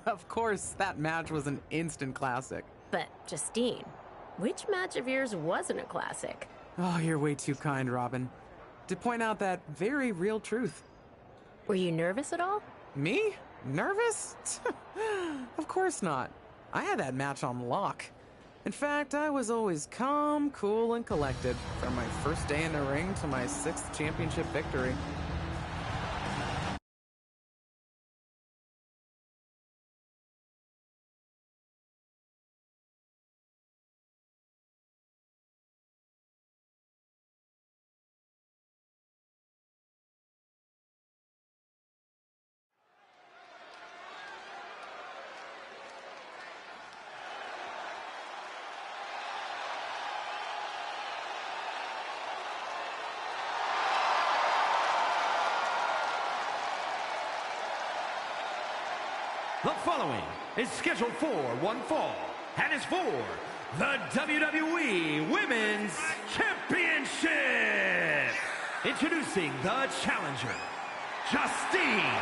Of course, that match was an instant classic. But, Justine, which match of yours wasn't a classic? Oh, you're way too kind, Robin. To point out that very real truth. Were you nervous at all? Me? Nervous? Of course not. I had that match on lock. In fact, I was always calm, cool, and collected from my first day in the ring to my 6th championship victory. The following is scheduled for one fall and is for the WWE Women's Championship. Introducing the challenger, Justine.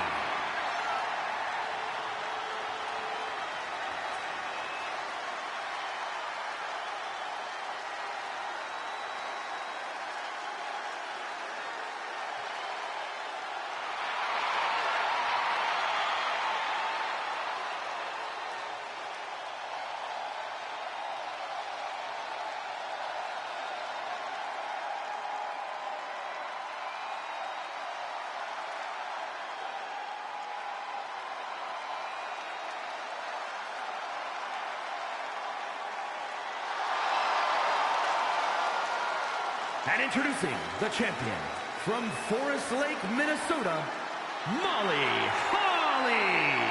And introducing the champion from Forest Lake, Minnesota, Molly Holly.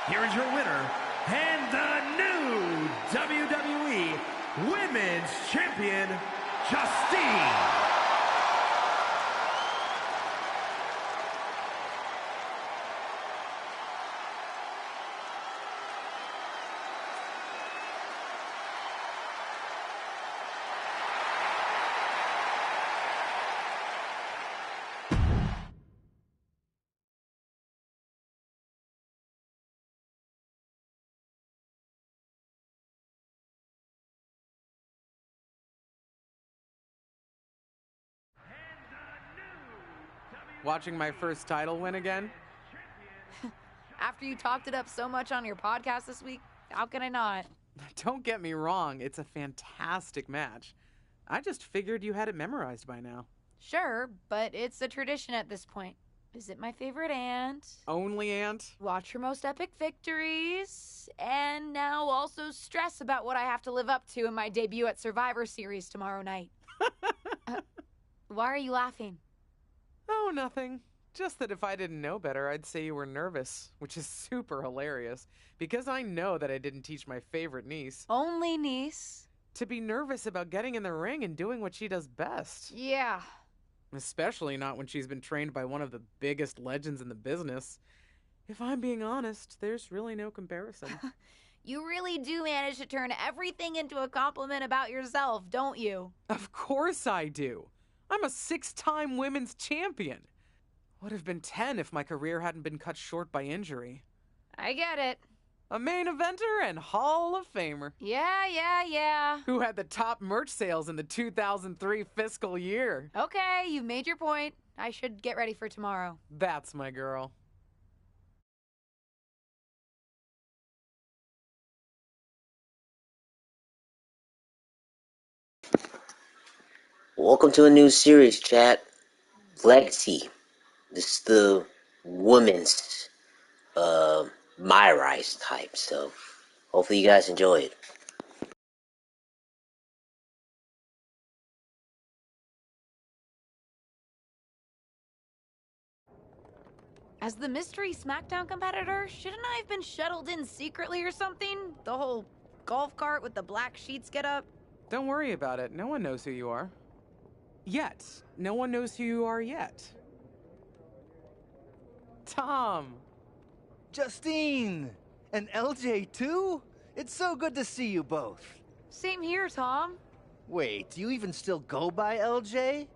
Here is your winner, and the new WWE Women's Champion, Justine. Watching my first title win again? After you talked it up so much on your podcast this week, how can I not? Don't get me wrong, it's a fantastic match. I just figured you had it memorized by now. Sure, but it's a tradition at this point. Visit my favorite aunt. Only aunt? Watch her most epic victories. And now also stress about what I have to live up to in my debut at Survivor Series tomorrow night. Why are you laughing? Oh, nothing. Just that if I didn't know better, I'd say you were nervous, which is super hilarious, because I know that I didn't teach my favorite niece. Only niece? To be nervous about getting in the ring and doing what she does best. Yeah. Especially not when she's been trained by one of the biggest legends in the business. If I'm being honest, there's really no comparison. You really do manage to turn everything into a compliment about yourself, don't you? Of course I do. I'm a 6-time women's champion. Would have been 10 if my career hadn't been cut short by injury. I get it. A main eventer and Hall of Famer. Yeah. Who had the top merch sales in the 2003 fiscal year. Okay, you've made your point. I should get ready for tomorrow. That's my girl. Welcome to a new series, chat. Legacy. This is the women's My Rise type, so hopefully you guys enjoy it. As the mystery SmackDown competitor, shouldn't I have been shuttled in secretly or something? The whole golf cart with the black sheets get up? Don't worry about it. No one knows who you are. Yet. No one knows who you are yet. Tom! Justine! And LJ too? It's so good to see you both. Same here, Tom. Wait, do you even still go by LJ?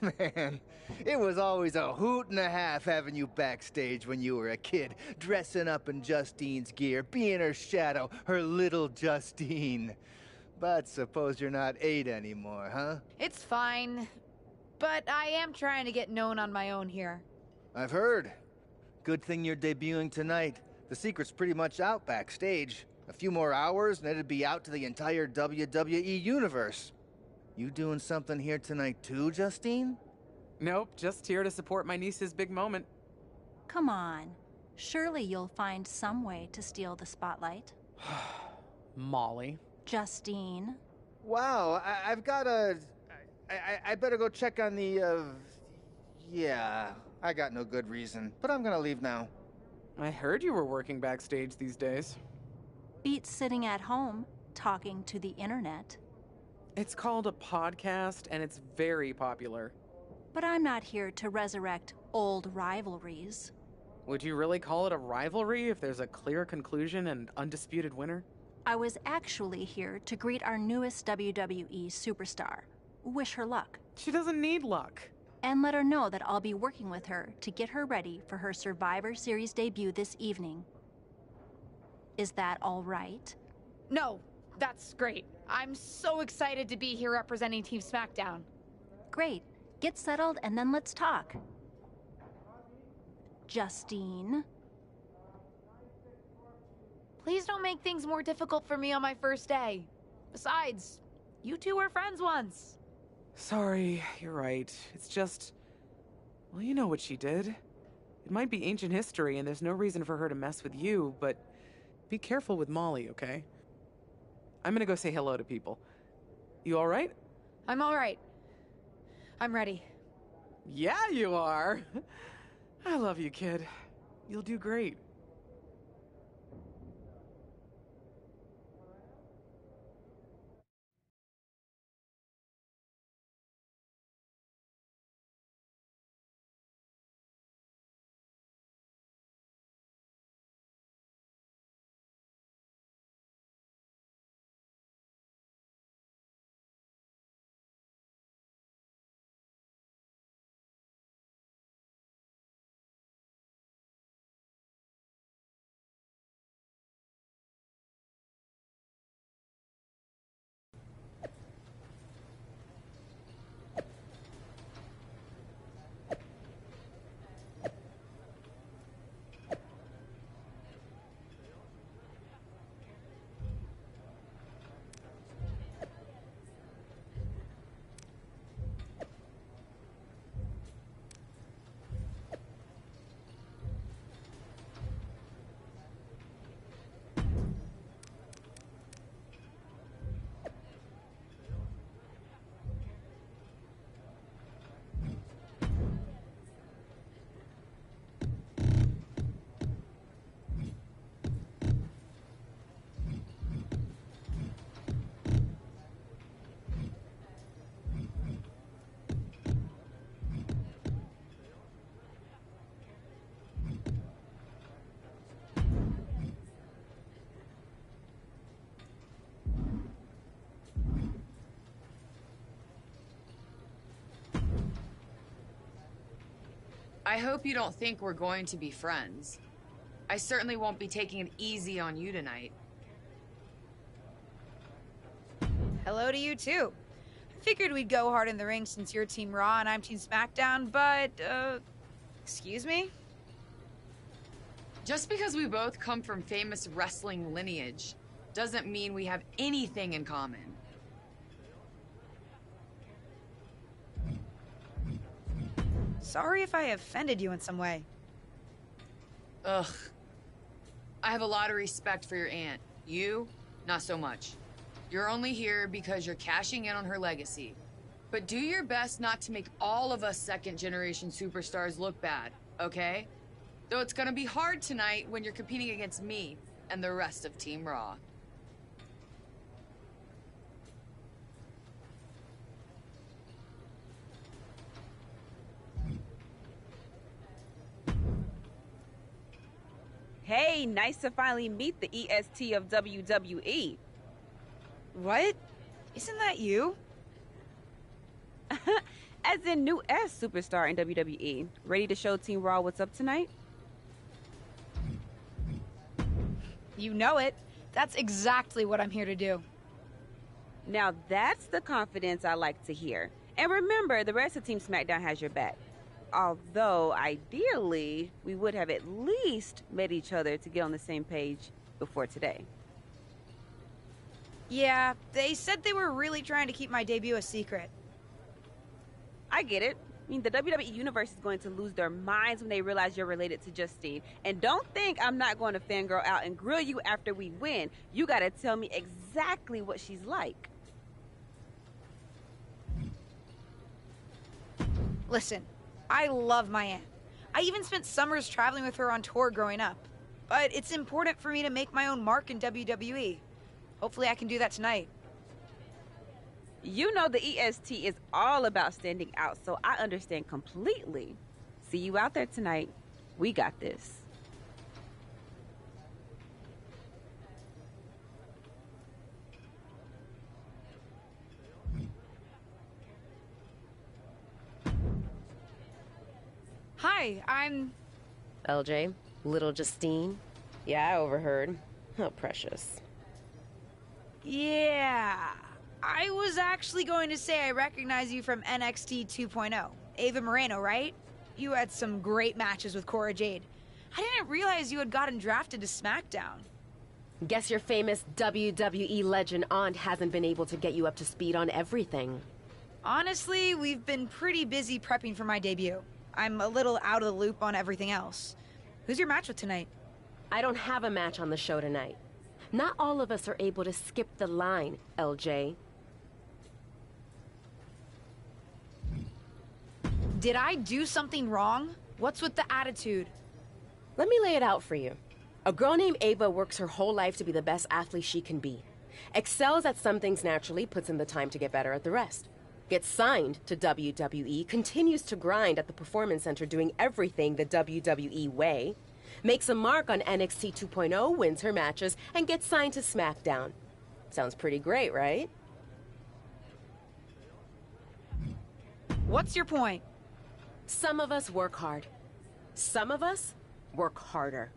Man, it was always a hoot and a half having you backstage when you were a kid, dressing up in Justine's gear, being her shadow, her little Justine. But suppose you're not 8 anymore, huh? It's fine. but I am trying to get known on my own here. I've heard. Good thing you're debuting tonight. The secret's pretty much out backstage. A few more hours and it'd be out to the entire WWE universe. You doing something here tonight too, Justine? Nope, just here to support my niece's big moment. Come on. Surely you'll find some way to steal the spotlight. Molly. Justine. Wow, I've got a... I better go check on the, Yeah, I got no good reason, but I'm gonna leave now. I heard you were working backstage these days. Beats sitting at home, talking to the internet. It's called a podcast, and it's very popular. But I'm not here to resurrect old rivalries. Would you really call it a rivalry if there's a clear conclusion and undisputed winner? I was actually here to greet our newest WWE superstar. Wish her luck. She doesn't need luck. And let her know that I'll be working with her to get her ready for her Survivor Series debut this evening. Is that all right? No, that's great. I'm so excited to be here representing Team SmackDown. Great. Get settled and then let's talk. Justine. Please don't make things more difficult for me on my first day. Besides, you two were friends once. Sorry, you're right. It's just... Well, you know what she did. It might be ancient history and there's no reason for her to mess with you, but be careful with Molly, okay? I'm gonna go say hello to people. You alright? I'm alright. I'm ready. Yeah, you are. I love you, kid. You'll do great. I hope you don't think we're going to be friends. I certainly won't be taking it easy on you tonight. Hello to you, too. I figured we'd go hard in the ring since you're Team Raw and I'm Team SmackDown, but, excuse me? Just because we both come from famous wrestling lineage doesn't mean we have anything in common. Sorry if I offended you in some way. Ugh. I have a lot of respect for your aunt. You, not so much. You're only here because you're cashing in on her legacy. But do your best not to make all of us second-generation superstars look bad, okay? Though it's gonna be hard tonight when you're competing against me and the rest of Team Raw. Hey, nice to finally meet the EST of WWE. What? Isn't that you? As in new S superstar in WWE. Ready to show Team Raw what's up tonight? You know it. That's exactly what I'm here to do. Now that's the confidence I like to hear. And remember, the rest of Team SmackDown has your back. Although, ideally, we would have at least met each other to get on the same page before today. Yeah, they said they were really trying to keep my debut a secret. I get it. I mean, the WWE Universe is going to lose their minds when they realize you're related to Justine. And don't think I'm not going to fangirl out and grill you after we win. You gotta tell me exactly what she's like. Listen, I love my aunt. I even spent summers traveling with her on tour growing up. But it's important for me to make my own mark in WWE. Hopefully I can do that tonight. You know the EST is all about standing out, so I understand completely. See you out there tonight. We got this. Hi, I'm... LJ, little Justine. Yeah, I overheard. How precious. Yeah... I was actually going to say I recognize you from NXT 2.0. Ava Moreno, right? You had some great matches with Cora Jade. I didn't realize you had gotten drafted to SmackDown. Guess your famous WWE legend aunt hasn't been able to get you up to speed on everything. Honestly, we've been pretty busy prepping for my debut. I'm a little out of the loop on everything else. Who's your match with tonight? I don't have a match on the show tonight. Not all of us are able to skip the line, LJ. Did I do something wrong? What's with the attitude? Let me lay it out for you. A girl named Ava works her whole life to be the best athlete she can be. Excels at some things naturally, puts in the time to get better at the rest. Gets signed to WWE, continues to grind at the Performance Center doing everything the WWE way. Makes a mark on NXT 2.0, wins her matches, and gets signed to SmackDown. Sounds pretty great, right? What's your point? Some of us work hard. Some of us work harder.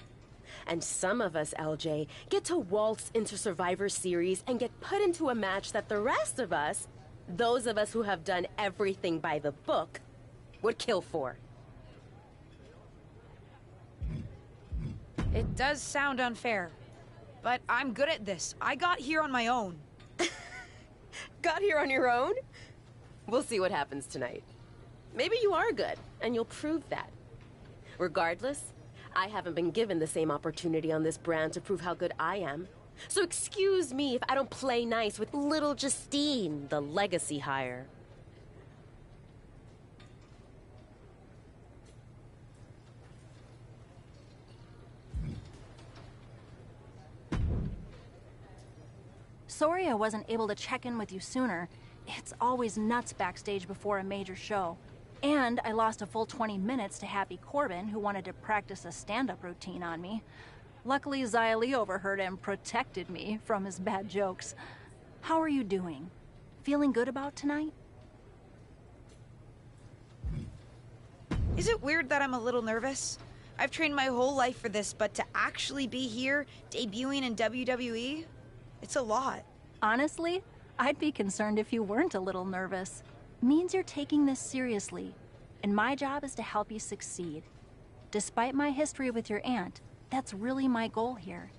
And some of us, LJ, get to waltz into Survivor Series and get put into a match that the rest of us, those of us who have done everything by the book, would kill for. It does sound unfair, but I'm good at this. I got here on my own. Got here on your own? We'll see what happens tonight. Maybe you are good, and you'll prove that. Regardless, I haven't been given the same opportunity on this brand to prove how good I am. So excuse me if I don't play nice with little Justine, the legacy hire. Sorry I wasn't able to check in with you sooner. It's always nuts backstage before a major show. And I lost a full 20 minutes to Happy Corbin, who wanted to practice a stand-up routine on me. Luckily, Xia Li overheard and protected me from his bad jokes. How are you doing? Feeling good about tonight? Is it weird that I'm a little nervous? I've trained my whole life for this, but to actually be here, debuting in WWE, it's a lot. Honestly, I'd be concerned if you weren't a little nervous. Means you're taking this seriously, and my job is to help you succeed. Despite my history with your aunt, that's really my goal here.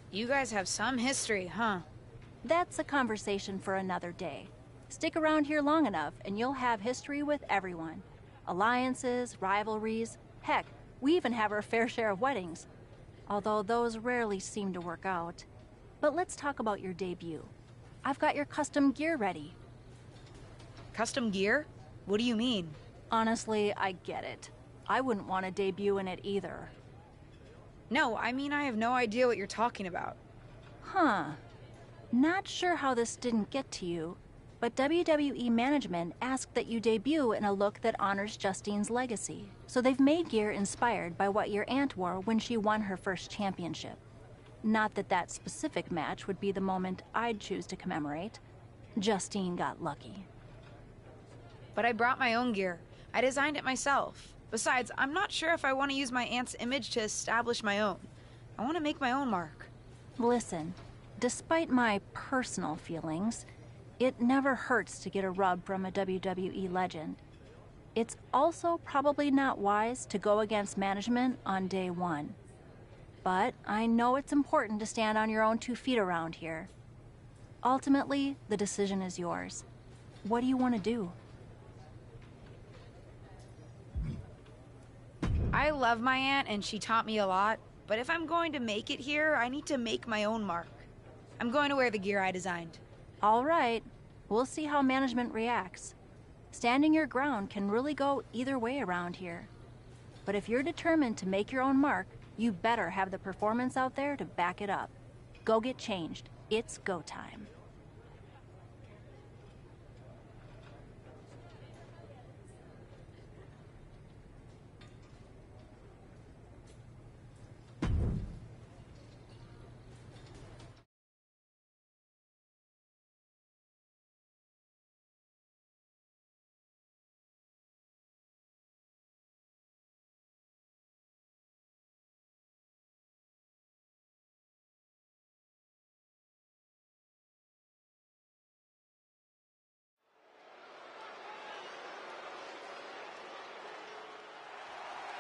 You guys have some history, huh? That's a conversation for another day. Stick around here long enough, and you'll have history with everyone. Alliances, rivalries, heck, we even have our fair share of weddings. Although those rarely seem to work out. But let's talk about your debut. I've got your custom gear ready. Custom gear? What do you mean? Honestly, I get it. I wouldn't want to debut in it either. No, I mean I have no idea what you're talking about. Huh. Not sure how this didn't get to you, but WWE management asked that you debut in a look that honors Justine's legacy. So they've made gear inspired by what your aunt wore when she won her first championship. Not that that specific match would be the moment I'd choose to commemorate. Justine got lucky. But I brought my own gear. I designed it myself. Besides, I'm not sure if I want to use my aunt's image to establish my own. I want to make my own mark. Listen, despite my personal feelings, It never hurts to get a rub from a WWE legend. It's also probably not wise to go against management on day one. But I know it's important to stand on your own 2 feet around here. Ultimately, the decision is yours. What do you want to do? I love my aunt and she taught me a lot, but if I'm going to make it here, I need to make my own mark. I'm going to wear the gear I designed. All right. We'll see how management reacts. Standing your ground can really go either way around here. But if you're determined to make your own mark, you better have the performance out there to back it up. Go get changed. It's go time.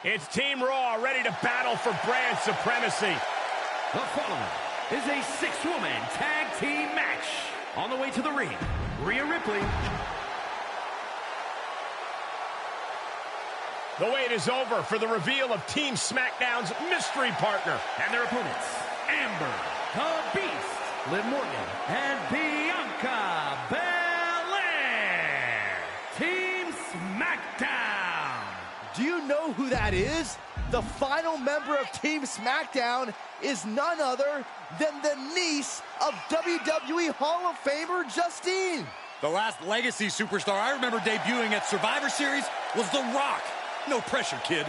It's Team Raw ready to battle for brand supremacy. The following is a 6-woman tag team match. On the way to the ring, Rhea Ripley. The wait is over for the reveal of Team SmackDown's mystery partner. And their opponents, Amber, the Beast, Liv Morgan, and Bianca Belair. Team SmackDown. Do you know who that is? The final member of Team SmackDown is none other than the niece of WWE Hall of Famer Justine. The last legacy superstar I remember debuting at Survivor Series was The Rock. No pressure, kid.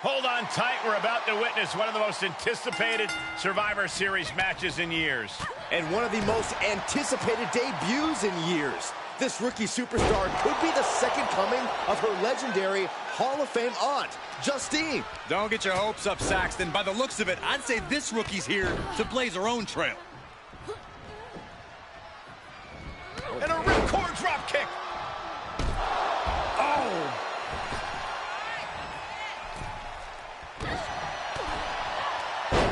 Hold on tight. We're about to witness one of the most anticipated Survivor Series matches in years. And one of the most anticipated debuts in years. This rookie superstar could be the second coming of her legendary Hall of Fame aunt, Justine. Don't get your hopes up, Saxton. By the looks of it, I'd say this rookie's here to blaze her own trail. And a ripcord drop kick. Oh!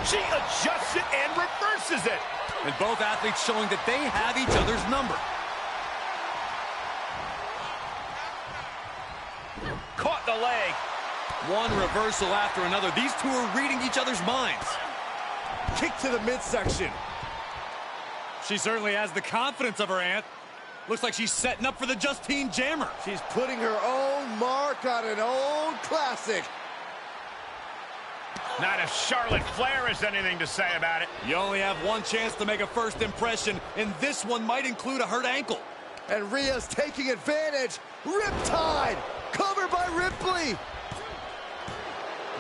She adjusts it and reverses it. And both athletes showing that they have each other's number. Caught the leg. One reversal after another. These two are reading each other's minds. Kick to the midsection. She certainly has the confidence of her aunt. Looks like she's setting up for the Justine Jammer. She's putting her own mark on an old classic. Not if Charlotte Flair has anything to say about it. You only have one chance to make a first impression, and this one might include a hurt ankle. And Rhea's taking advantage. Riptide! Covered by Ripley!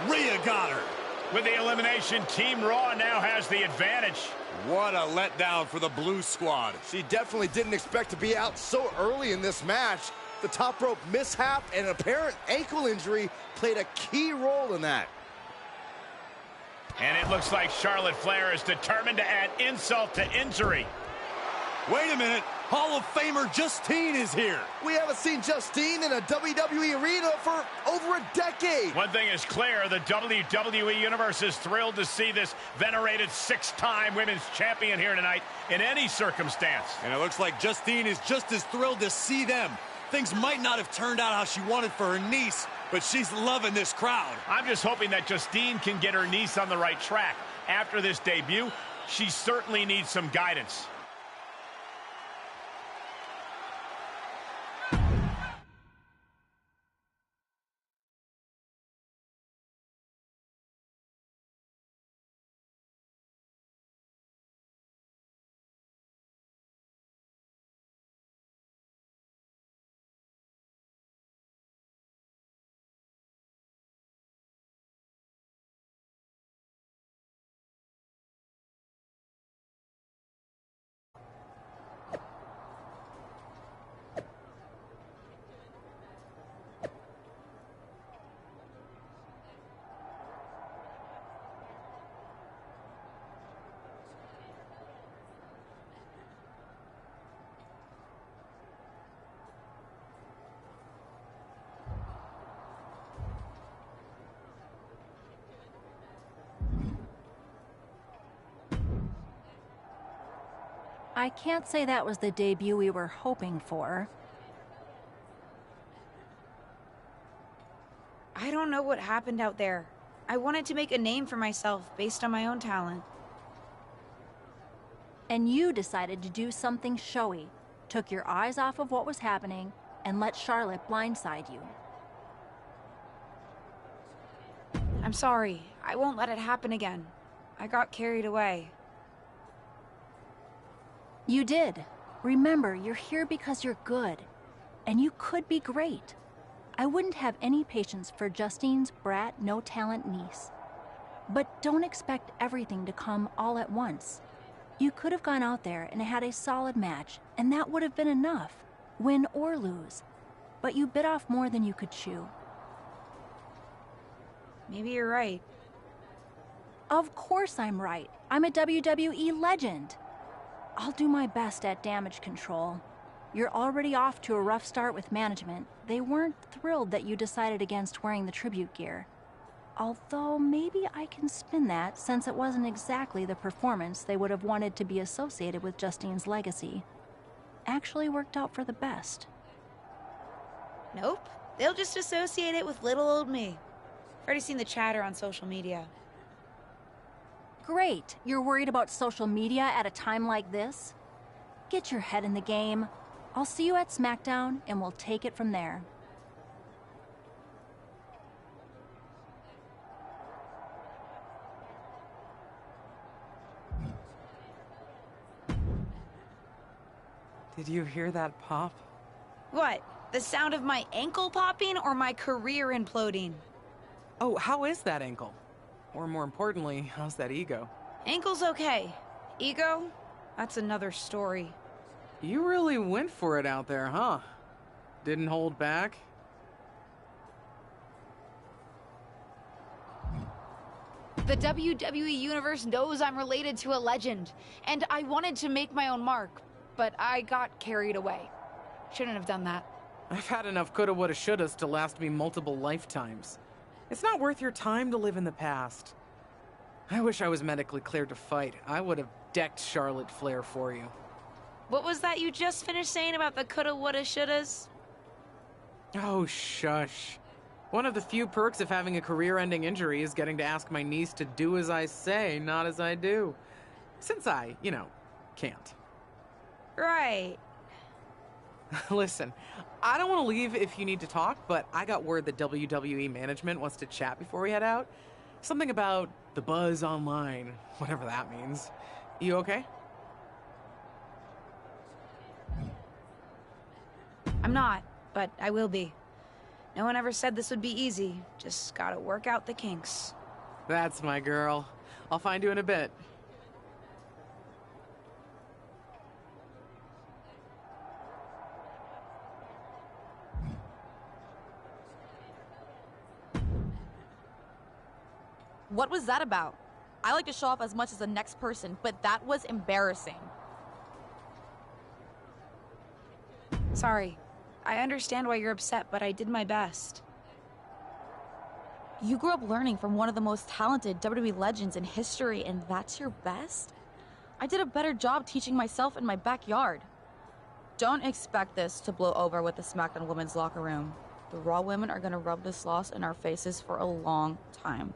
Rhea got her. With the elimination, Team Raw now has the advantage. What a letdown for the Blue Squad. She definitely didn't expect to be out so early in this match. The top rope mishap and an apparent ankle injury played a key role in that. And it looks like Charlotte Flair is determined to add insult to injury. Wait a minute. Hall of Famer Justine is here. We haven't seen Justine in a WWE arena for over a decade. One thing is clear, the WWE Universe is thrilled to see this venerated 6-time women's champion here tonight in any circumstance. And it looks like Justine is just as thrilled to see them. Things might not have turned out how she wanted for her niece, but she's loving this crowd. I'm just hoping that Justine can get her niece on the right track. After this debut, she certainly needs some guidance. I can't say that was the debut we were hoping for. I don't know what happened out there. I wanted to make a name for myself based on my own talent. And you decided to do something showy, took your eyes off of what was happening, and let Charlotte blindside you. I'm sorry. I won't let it happen again. I got carried away. You did. Remember, you're here because you're good. And you could be great. I wouldn't have any patience for Justine's brat, no-talent niece. But don't expect everything to come all at once. You could have gone out there and had a solid match, and that would have been enough, win or lose. But you bit off more than you could chew. Maybe you're right. Of course I'm right. I'm a WWE legend. I'll do my best at damage control. You're already off to a rough start with management. They weren't thrilled that you decided against wearing the tribute gear. Although maybe I can spin that, since it wasn't exactly the performance they would have wanted to be associated with Justine's legacy. Actually worked out for the best. Nope. They'll just associate it with little old me. I've already seen the chatter on social media. Great. You're worried about social media at a time like this? Get your head in the game. I'll see you at SmackDown, and we'll take it from there. Did you hear that pop? What? The sound of my ankle popping or my career imploding? Oh, how is that ankle? Or more importantly, how's that ego? Ankle's okay. Ego? That's another story. You really went for it out there, huh? Didn't hold back? The WWE Universe knows I'm related to a legend, and I wanted to make my own mark, but I got carried away. Shouldn't have done that. I've had enough coulda, woulda, shouldas to last me multiple lifetimes. It's not worth your time to live in the past. I wish I was medically cleared to fight. I would have decked Charlotte Flair for you. What was that you just finished saying about the coulda, woulda, shouldas? Oh, shush. One of the few perks of having a career-ending injury is getting to ask my niece to do as I say, not as I do. Since I, can't. Right. Listen, I don't want to leave if you need to talk, but I got word that WWE management wants to chat before we head out. Something about the buzz online, whatever that means. You okay? I'm not, but I will be. No one ever said this would be easy. Just gotta work out the kinks. That's my girl. I'll find you in a bit. What was that about? I like to show off as much as the next person, but that was embarrassing. Sorry. I understand why you're upset, but I did my best. You grew up learning from one of the most talented WWE legends in history, and that's your best? I did a better job teaching myself in my backyard. Don't expect this to blow over with the SmackDown women's locker room. The Raw women are gonna rub this loss in our faces for a long time.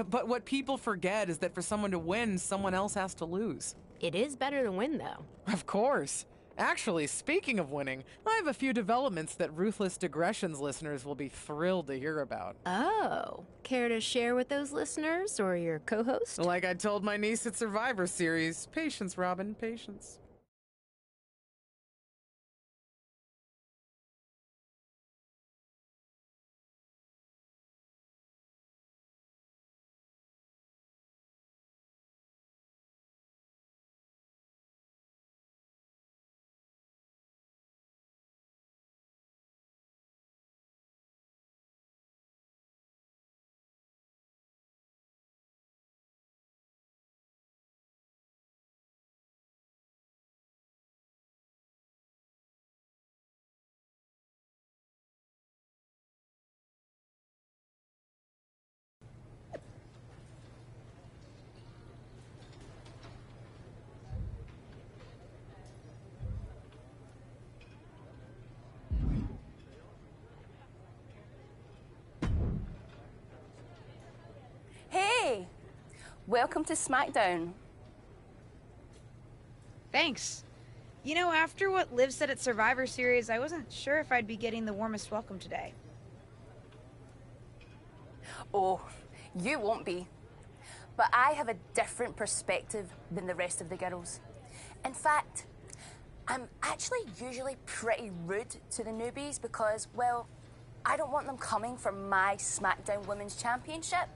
But what people forget is that for someone to win, someone else has to lose. It is better to win, though. Of course. Actually, speaking of winning, I have a few developments that Ruthless Digressions listeners will be thrilled to hear about. Oh, care to share with those listeners or your co-host? Like I told my niece at Survivor Series, patience, Robin, patience. welcome to SmackDown. Thanks. You know, after what Liv said at Survivor Series, I wasn't sure if I'd be getting the warmest welcome today. Oh, you won't be. But I have a different perspective than the rest of the girls. In fact, I'm actually usually pretty rude to the newbies because, well, I don't want them coming for my SmackDown Women's Championship.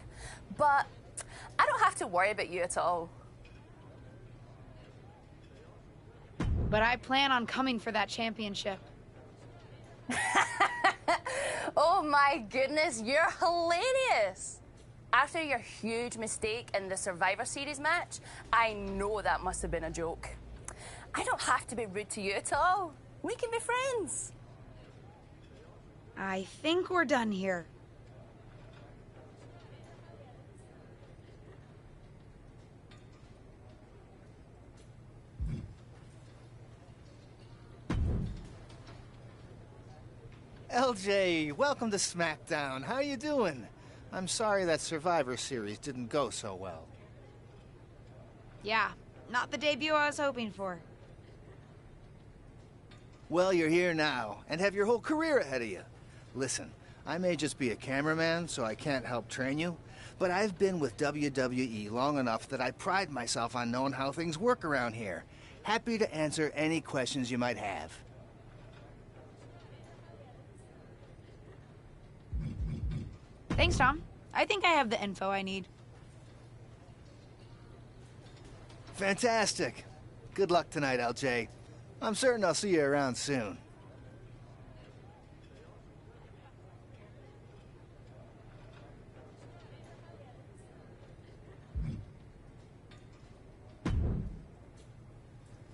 But I don't have to worry about you at all. But I plan on coming for that championship. Oh my goodness, you're hilarious! After your huge mistake in the Survivor Series match, I know that must have been a joke. I don't have to be rude to you at all. We can be friends. I think we're done here. LJ, welcome to SmackDown. How you doing? I'm sorry that Survivor Series didn't go so well. Yeah, not the debut I was hoping for. Well, you're here now, and have your whole career ahead of you. Listen, I may just be a cameraman, so I can't help train you, but I've been with WWE long enough that I pride myself on knowing how things work around here. Happy to answer any questions you might have. Thanks, Tom. I think I have the info I need. Fantastic. Good luck tonight, LJ. I'm certain I'll see you around soon.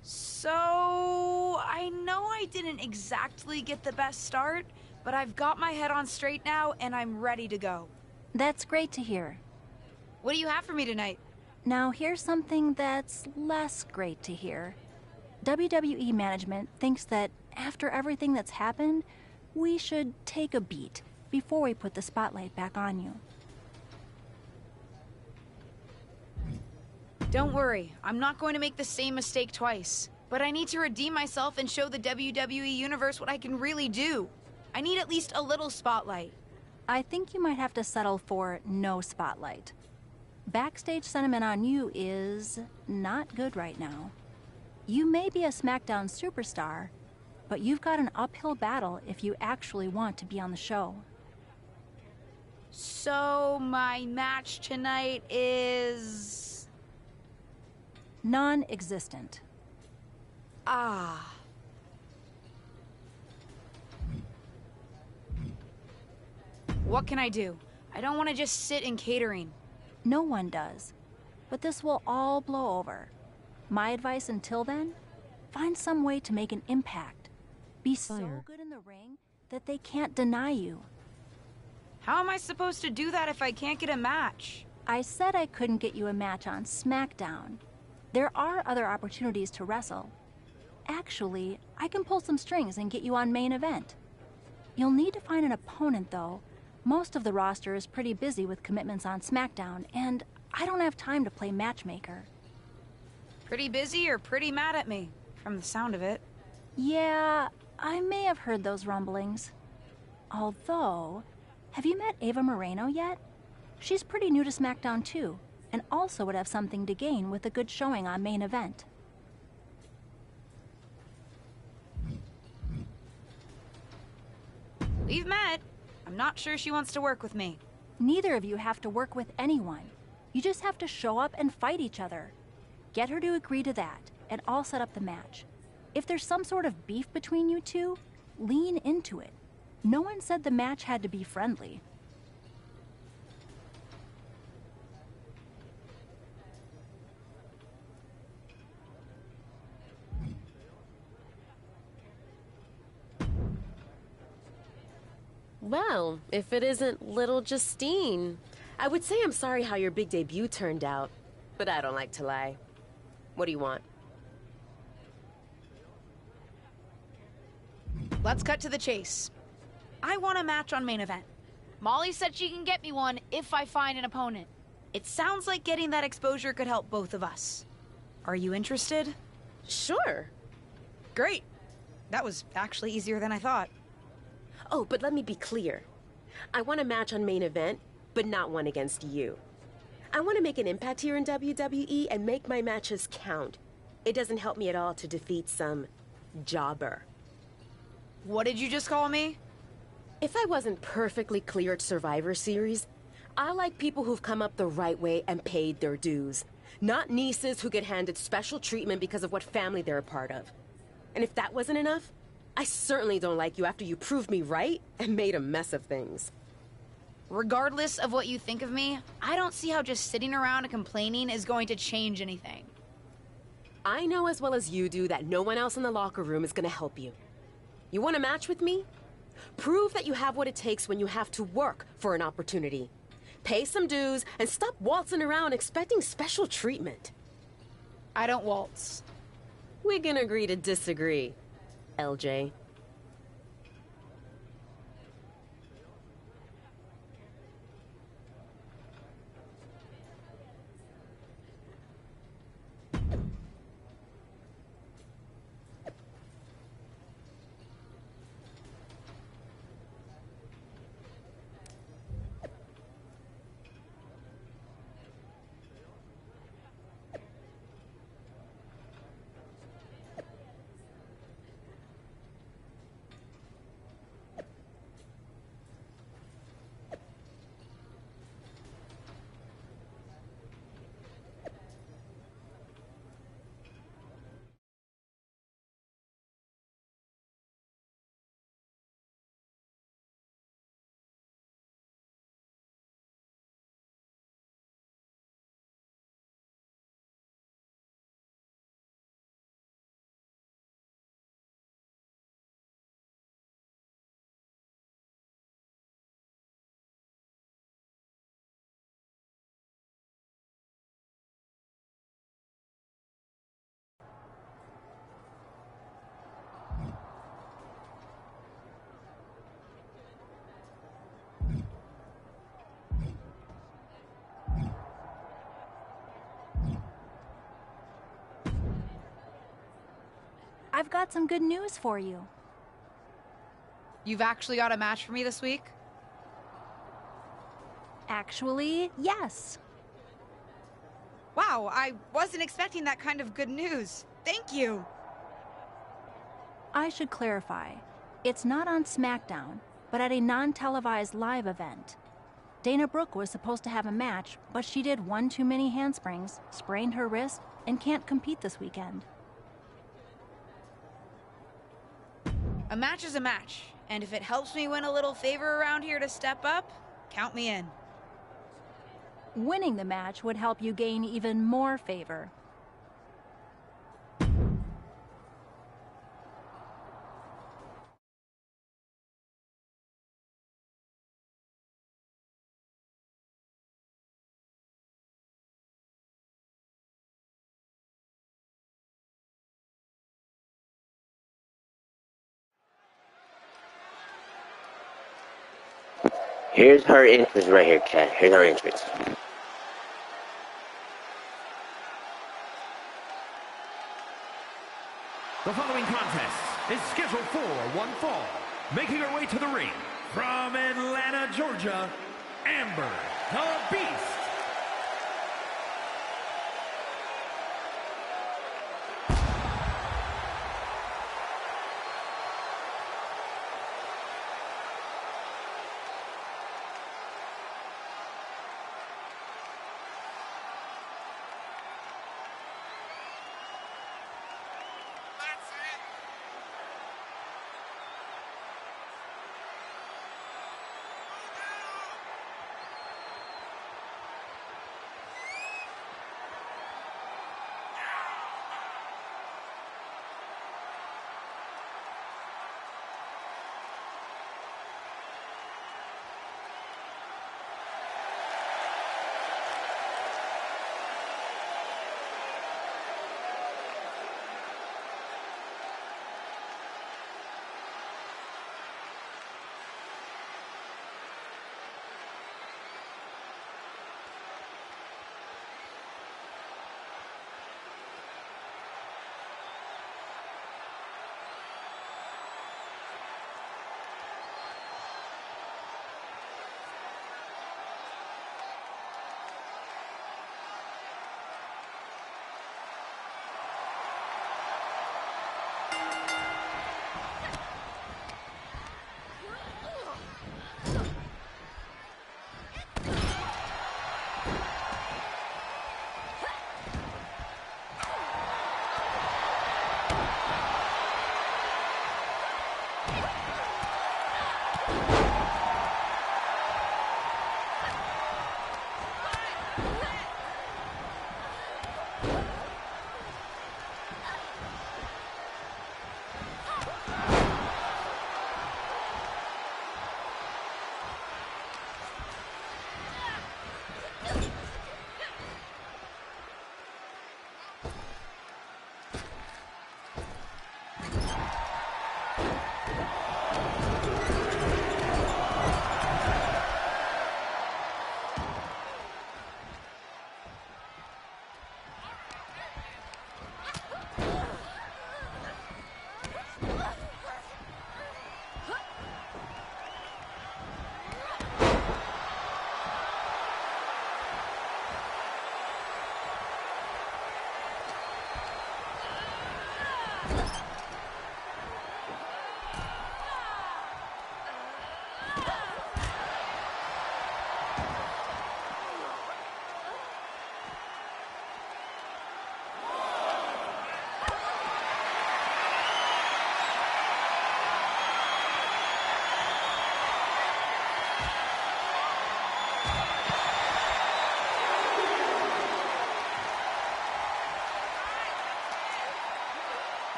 So, I know I didn't exactly get the best start, but I've got my head on straight now, and I'm ready to go. That's great to hear. What do you have for me tonight? Now, here's something that's less great to hear. WWE management thinks that after everything that's happened, we should take a beat before we put the spotlight back on you. Don't worry, I'm not going to make the same mistake twice. But I need to redeem myself and show the WWE Universe what I can really do. I need at least a little spotlight. I think you might have to settle for no spotlight. Backstage sentiment on you is not good right now. You may be a SmackDown superstar, but you've got an uphill battle if you actually want to be on the show. So, my match tonight is... non-existent. Ah. What can I do? I don't want to just sit in catering. No one does. But this will all blow over. My advice until then? Find some way to make an impact. Be so good in the ring that they can't deny you. How am I supposed to do that if I can't get a match? I said I couldn't get you a match on SmackDown. There are other opportunities to wrestle. Actually, I can pull some strings and get you on main event. You'll need to find an opponent, though. Most of the roster is pretty busy with commitments on SmackDown, and I don't have time to play matchmaker. Pretty busy or pretty mad at me, from the sound of it. Yeah, I may have heard those rumblings. Although, have you met Ava Moreno yet? She's pretty new to SmackDown too, and also would have something to gain with a good showing on main event. We've met. I'm not sure she wants to work with me. Neither of you have to work with anyone. You just have to show up and fight each other. Get her to agree to that, and I'll set up the match. If there's some sort of beef between you two, lean into it. No one said the match had to be friendly. Well, if it isn't little Justine. I would say I'm sorry how your big debut turned out, but I don't like to lie. What do you want? Let's cut to the chase. I want a match on main event. Molly said she can get me one if I find an opponent. It sounds like getting that exposure could help both of us. Are you interested? Sure. Great. That was actually easier than I thought. Oh, but let me be clear. I want a match on main event, but not one against you. I want to make an impact here in WWE and make my matches count. It doesn't help me at all to defeat some jobber. What did you just call me? If I wasn't perfectly clear at Survivor Series, I like people who've come up the right way and paid their dues. Not nieces who get handed special treatment because of what family they're a part of. And if that wasn't enough, I certainly don't like you after you proved me right and made a mess of things. Regardless of what you think of me, I don't see how just sitting around and complaining is going to change anything. I know as well as you do that no one else in the locker room is going to help you. You want a match with me? Prove that you have what it takes when you have to work for an opportunity. Pay some dues and stop waltzing around expecting special treatment. I don't waltz. We can agree to disagree, LJ. I've got some good news for you. You've actually got a match for me this week? Actually, yes. Wow, I wasn't expecting that kind of good news. Thank you. I should clarify. It's not on SmackDown, but at a non-televised live event. Dana Brooke was supposed to have a match, but she did one too many handsprings, sprained her wrist, and can't compete this weekend. A match is a match, and if it helps me win a little favor around here to step up, count me in. Winning the match would help you gain even more favor. Here's her entrance right here, Kat. Here's her entrance. The following contest is scheduled for one fall. Making her way to the ring from Atlanta, Georgia, Amber the Beast.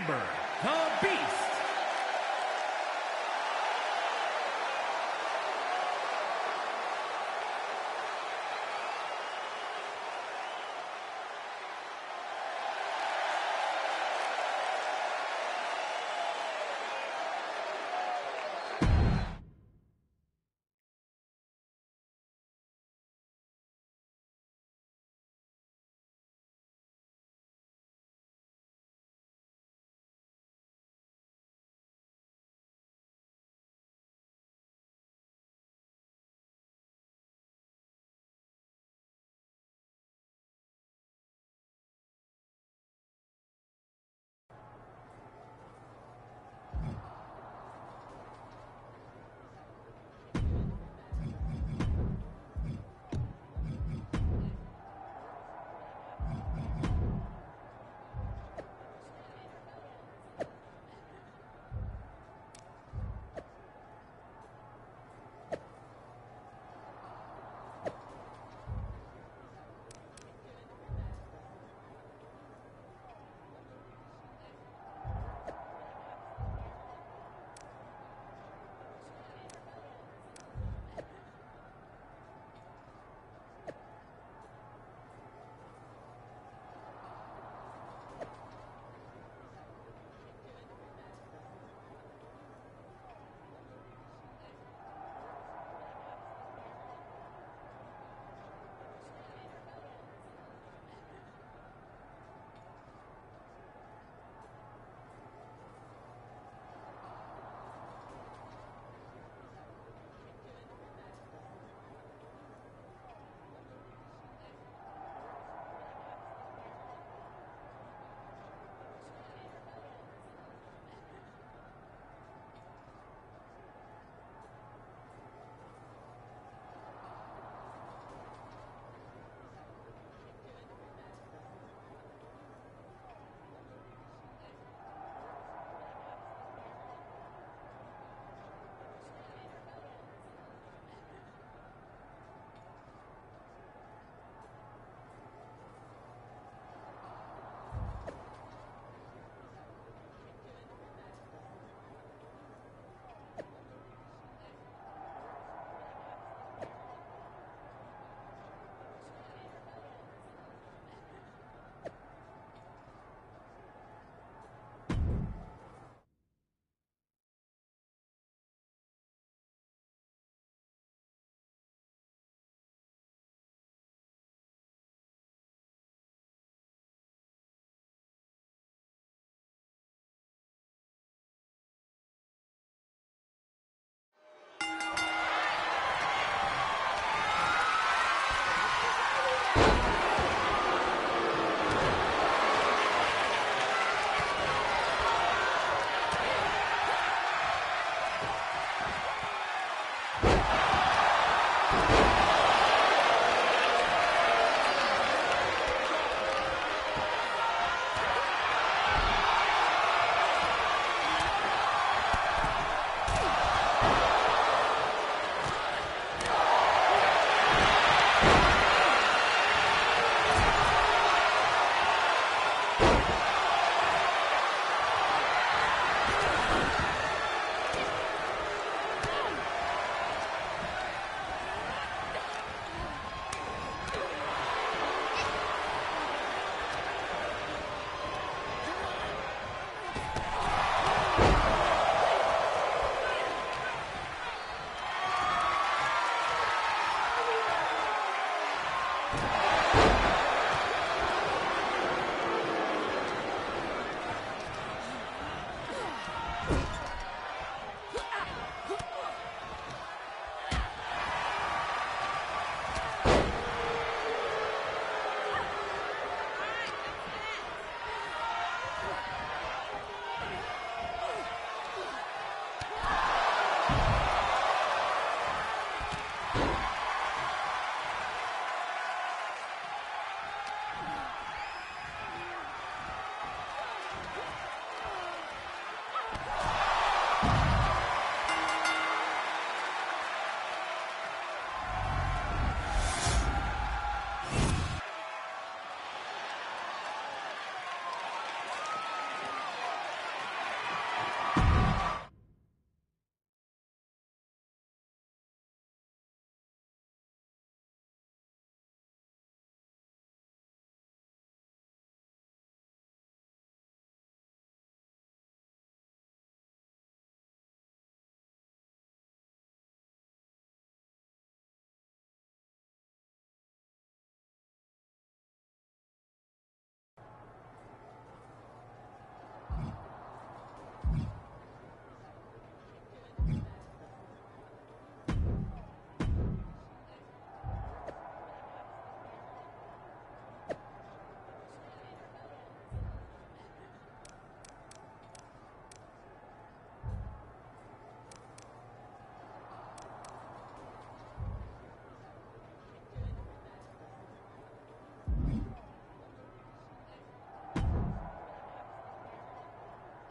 Amber, the Beast.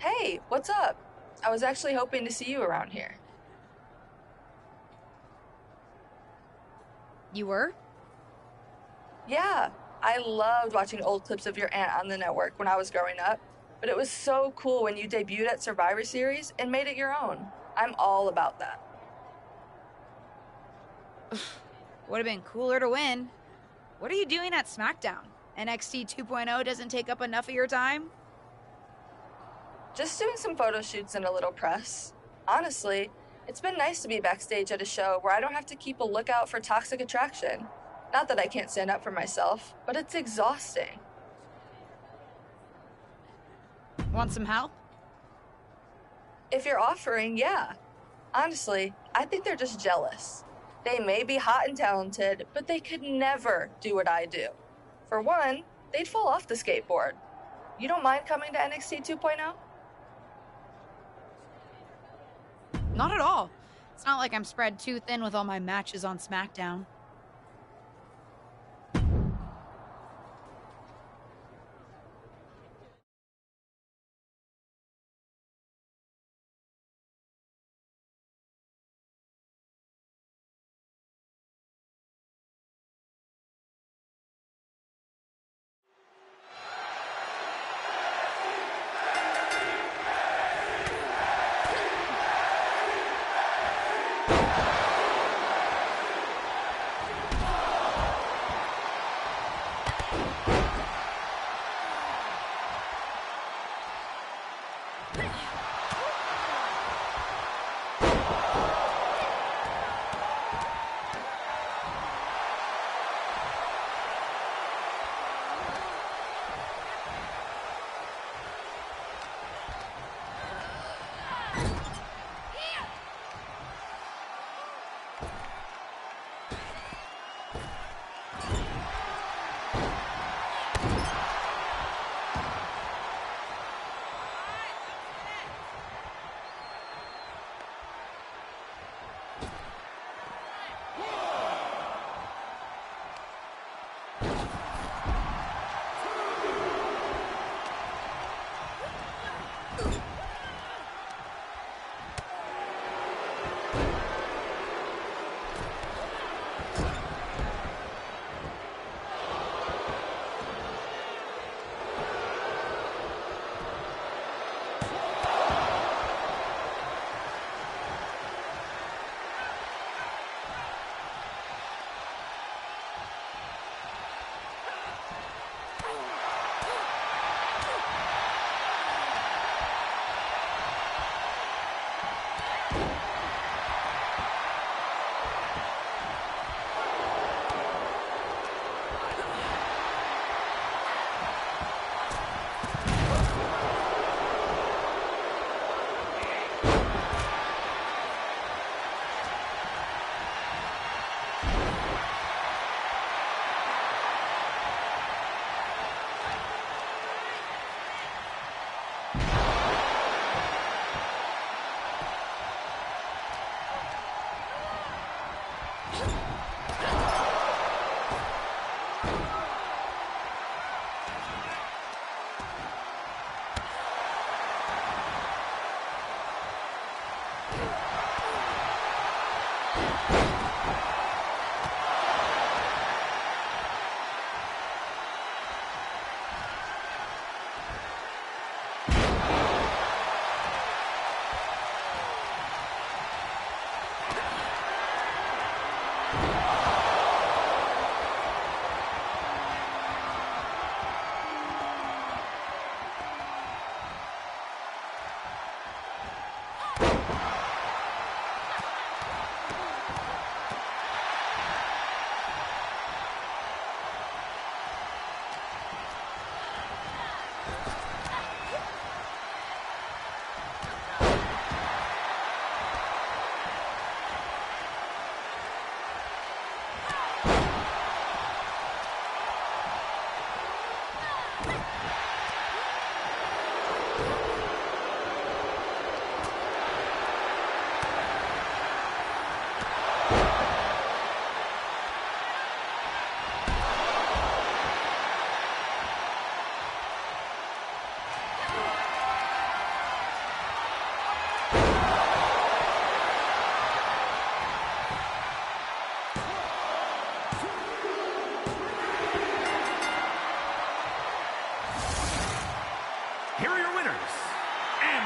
Hey, what's up? I was actually hoping to see you around here. You were? Yeah, I loved watching old clips of your aunt on the network when I was growing up, but it was so cool when you debuted at Survivor Series and made it your own. I'm all about that. Would have been cooler to win. What are you doing at SmackDown? NXT 2.0 doesn't take up enough of your time? Just doing some photo shoots and a little press. Honestly, it's been nice to be backstage at a show where I don't have to keep a lookout for toxic attraction. Not that I can't stand up for myself, but it's exhausting. Want some help? If you're offering, yeah. Honestly, I think they're just jealous. They may be hot and talented, but they could never do what I do. For one, they'd fall off the skateboard. You don't mind coming to NXT 2.0? Not at all. It's not like I'm spread too thin with all my matches on SmackDown.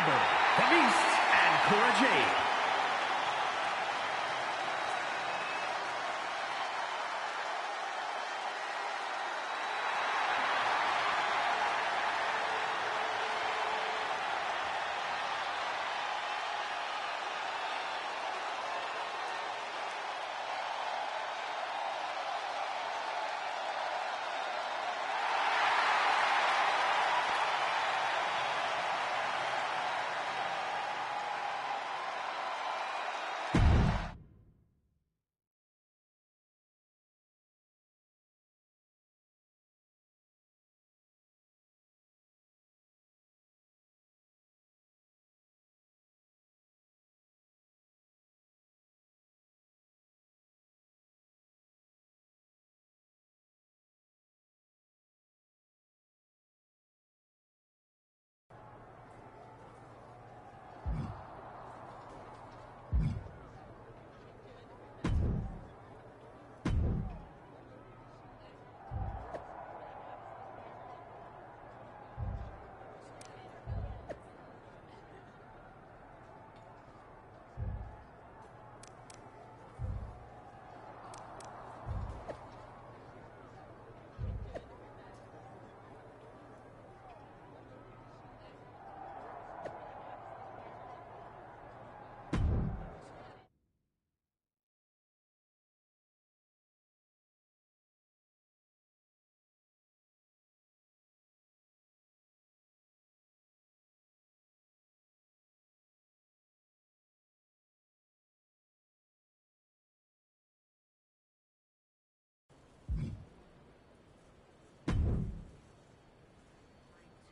Amber, from East, and Cora Jade.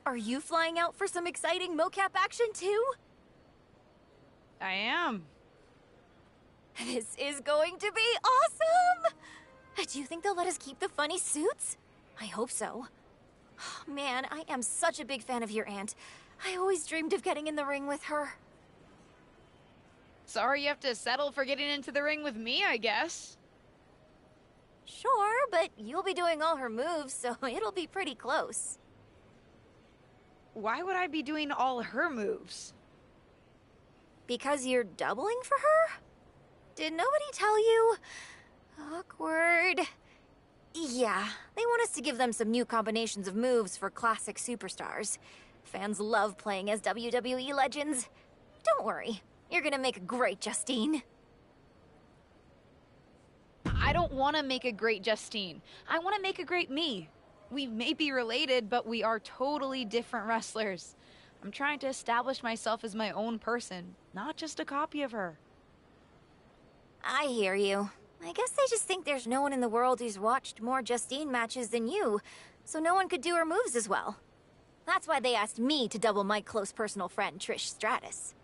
Are you flying out for some exciting mocap action too? I am. This is going to be awesome! Do you think they'll let us keep the funny suits? I hope so. Man, I am such a big fan of your aunt. I always dreamed of getting in the ring with her. Sorry you have to settle for getting into the ring with me, I guess. Sure, but you'll be doing all her moves, so it'll be pretty close. Why would I be doing all her moves? Because you're doubling for her? Did nobody tell you? Awkward. Yeah, they want us to give them some new combinations of moves for classic superstars. Fans love playing as WWE legends. Don't worry, you're gonna make a great Justine. I don't want to make a great Justine. I want to make a great me. We may be related, but we are totally different wrestlers. I'm trying to establish myself as my own person, not just a copy of her. I hear you. I guess they just think there's no one in the world who's watched more Justine matches than you, so no one could do her moves as well. That's why they asked me to double my close personal friend, Trish Stratus.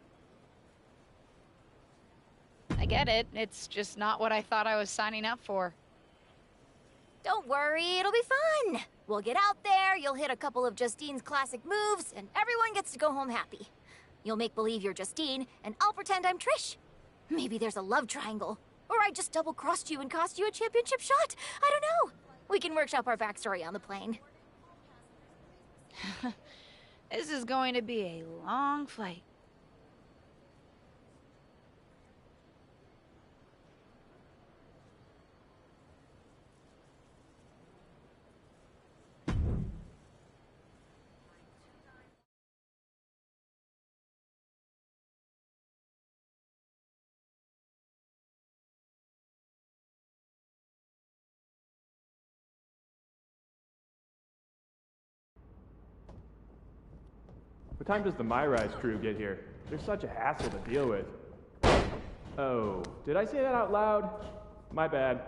I get it. It's just not what I thought I was signing up for. Don't worry, it'll be fun. We'll get out there, you'll hit a couple of Justine's classic moves, and everyone gets to go home happy. You'll make believe you're Justine, and I'll pretend I'm Trish. Maybe there's a love triangle. Or I just double-crossed you and cost you a championship shot. I don't know. We can workshop our backstory on the plane. This is going to be a long flight. What time does the My Rise crew get here? They're such a hassle to deal with. Oh, did I say that out loud? My bad.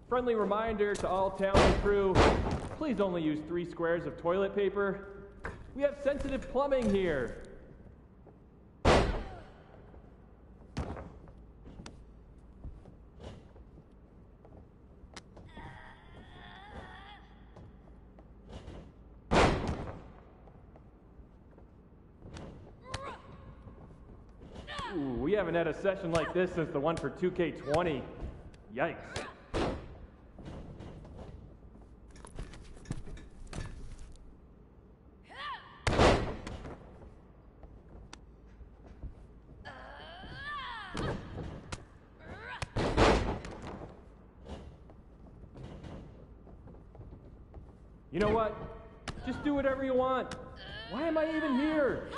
Friendly reminder to all talent and crew, please only use 3 squares of toilet paper. We have sensitive plumbing here. we haven't had a session like this since the one for 2K20. Yikes. You know what? Just do whatever you want. Why am I even here?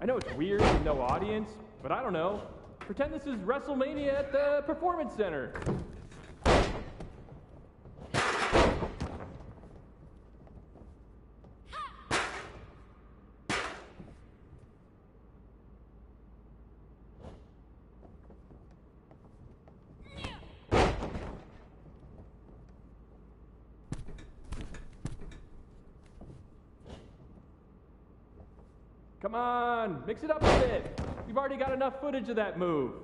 I know it's weird with no audience, but I don't know. Pretend this is WrestleMania at the Performance Center. Come on, mix it up a bit. We've already got enough footage of that move.